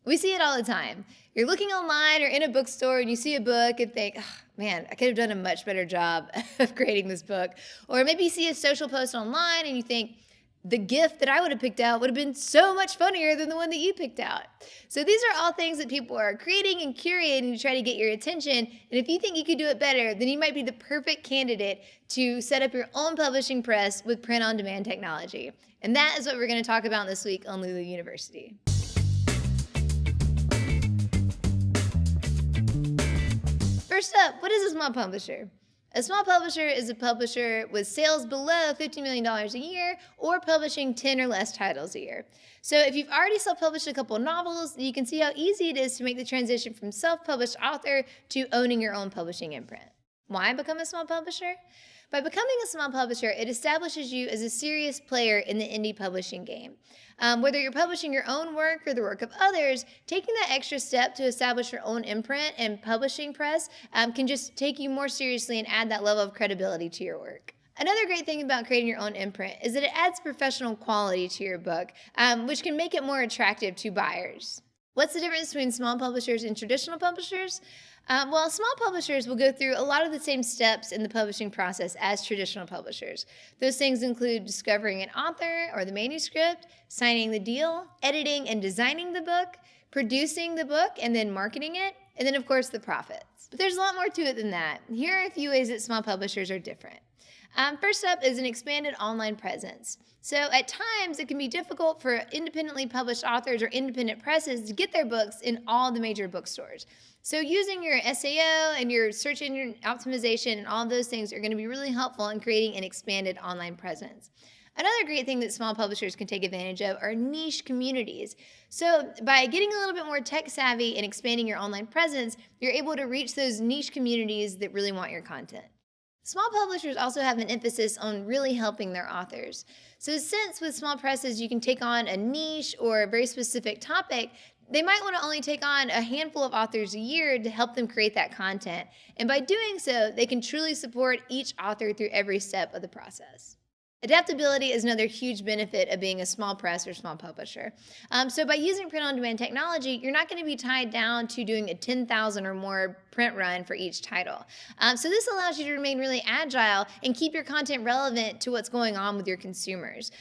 We see it all the time. You're looking online or in a bookstore and you see a book and think, oh, man, I could have done a much better job of creating this book. Or maybe you see a social post online and you think, the gift that I would have picked out would have been so much funnier than the one that you picked out. So these are all things that people are creating and curating to try to get your attention. And if you think you could do it better, then you might be the perfect candidate to set up your own publishing press with print-on-demand technology. And that is what we're going to talk about this week on Lulu University. First up, what is a small publisher? A small publisher is a publisher with sales below $50 million a year or publishing 10 or less titles a year. So if you've already self-published a couple novels, you can see how easy it is to make the transition from self-published author to owning your own publishing imprint. Why become a small publisher? By becoming a small publisher, it establishes you as a serious player in the indie publishing game. Whether you're publishing your own work or the work of others, taking that extra step to establish your own imprint and publishing press can just take you more seriously and add that level of credibility to your work. Another great thing about creating your own imprint is that it adds professional quality to your book, which can make it more attractive to buyers. What's the difference between small publishers and traditional publishers? Well, small publishers will go through a lot of the same steps in the publishing process as traditional publishers. Those things include discovering an author or the manuscript, signing the deal, editing and designing the book, producing the book and then marketing it, and then of course the profits. But there's a lot more to it than that. Here are a few ways that small publishers are different. First up is an expanded online presence. So at times it can be difficult for independently published authors or independent presses to get their books in all the major bookstores. So using your SEO and your search engine optimization and all of those things are going to be really helpful in creating an expanded online presence. Another great thing that small publishers can take advantage of are niche communities. So by getting a little bit more tech savvy and expanding your online presence, you're able to reach those niche communities that really want your content. Small publishers also have an emphasis on really helping their authors. So since with small presses you can take on a niche or a very specific topic, they might want to only take on a handful of authors a year to help them create that content. And by doing so, they can truly support each author through every step of the process. Adaptability is another huge benefit of being a small press or small publisher. So by using print-on-demand technology, you're not going to be tied down to doing a 10,000 or more print run for each title. So this allows you to remain really agile and keep your content relevant to what's going on with your consumers.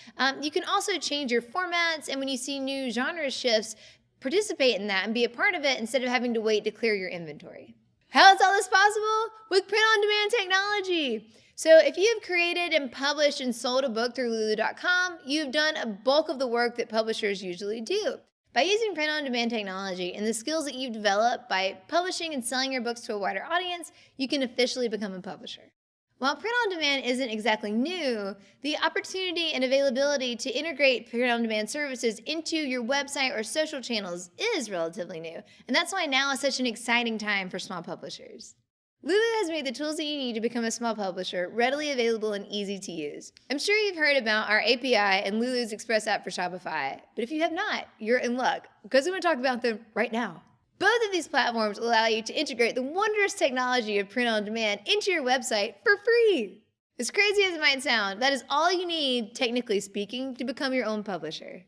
You can also change your formats, and when you see new genre shifts, participate in that and be a part of it instead of having to wait to clear your inventory. How is all this possible? With print-on-demand technology. So if you've created and published and sold a book through lulu.com, you've done a bulk of the work that publishers usually do. By using print-on-demand technology and the skills that you've developed by publishing and selling your books to a wider audience, you can officially become a publisher. While print-on-demand isn't exactly new, the opportunity and availability to integrate print-on-demand services into your website or social channels is relatively new, and that's why now is such an exciting time for small publishers. Lulu has made the tools that you need to become a small publisher readily available and easy to use. I'm sure you've heard about our API and Lulu's Express app for Shopify, but if you have not, you're in luck, because we're going to talk about them right now. Both of these platforms allow you to integrate the wondrous technology of print-on-demand into your website for free. As crazy as it might sound, that is all you need, technically speaking, to become your own publisher.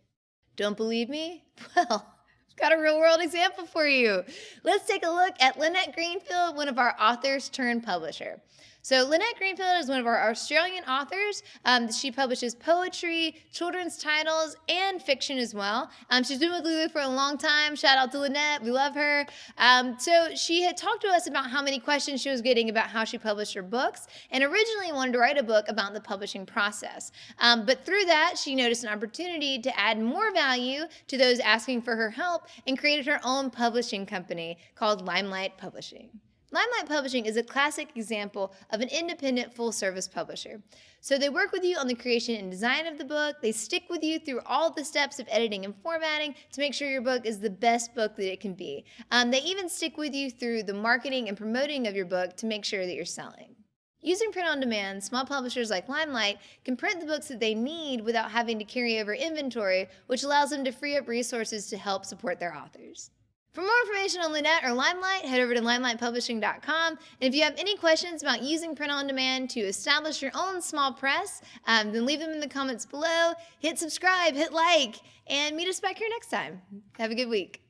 Don't believe me? Well, got a real-world example for you. Let's take a look at Lynette Greenfield, one of our authors turned publisher. So Lynette Greenfield is one of our Australian authors. She publishes poetry, children's titles, and fiction as well. She's been with Lulu for a long time. Shout out to Lynette. We love her. So she had talked to us about how many questions she was getting about how she published her books, and originally wanted to write a book about the publishing process. But through that, she noticed an opportunity to add more value to those asking for her help and created her own publishing company called Limelight Publishing. Limelight Publishing is a classic example of an independent full-service publisher. So they work with you on the creation and design of the book. They stick with you through all the steps of editing and formatting to make sure your book is the best book that it can be. They even stick with you through the marketing and promoting of your book to make sure that you're selling. Using print-on-demand, small publishers like Limelight can print the books that they need without having to carry over inventory, which allows them to free up resources to help support their authors. For more information on Lynette or Limelight, head over to limelightpublishing.com. And if you have any questions about using print-on-demand to establish your own small press, then leave them in the comments below. Hit subscribe, hit like, and meet us back here next time. Have a good week.